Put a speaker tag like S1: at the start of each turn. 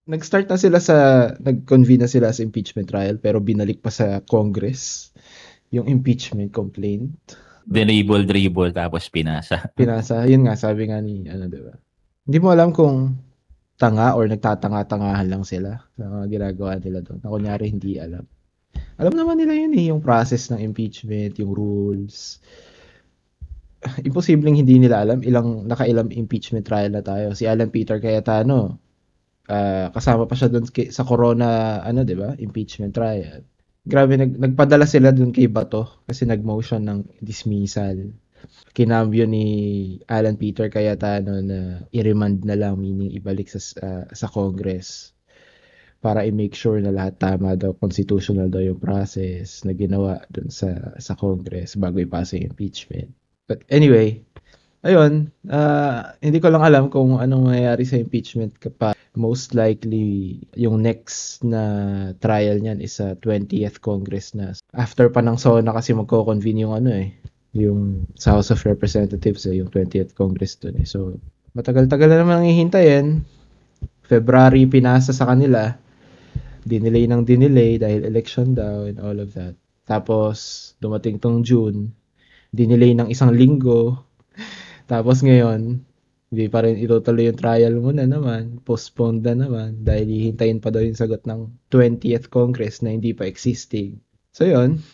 S1: nag-start na sila nag-convene na sila sa impeachment trial pero binalik pa sa Congress yung impeachment complaint.
S2: Dribble tapos pinasa.
S1: Pinasa, yun nga, sabi nga ni, diba? Hindi mo alam kung tanga or nagtatanga-tangahan lang sila sa mga ginagawa nila doon. Na kunyari, hindi alam. Alam naman nila yun yung process ng impeachment, yung rules. Imposibleng hindi nila alam. Nakailang impeachment trial na tayo. Si Alan Peter Cayetano, kasama pa siya doon sa Corona, di ba? Impeachment trial. Grabe, nagpadala sila doon kay Bato kasi nag-motion ng dismissal. Kinambyo ni Alan Peter Cayetano na i-remand na lang, meaning ibalik sa Congress para i-make sure na lahat tama daw, constitutional daw yung process na ginawa dun sa Congress bago ipasa yung impeachment. But anyway, ayun, hindi ko lang alam kung anong mangyayari sa impeachment kapag most likely yung next na trial niyan is sa 20th Congress na. After pa ng SONA kasi magko-convene yung sa House of Representatives, yung 20th Congress dun. So, matagal-tagal na naman hihintayin. February pinasa sa kanila. Dinelay dahil election daw and all of that. Tapos, dumating tong June, dinelay ng 1 linggo. Tapos ngayon, hindi pa rin itutuloy yung trial muna naman. Postponed na naman dahil hihintayin pa daw yung sagot ng 20th Congress na hindi pa existing. So yun,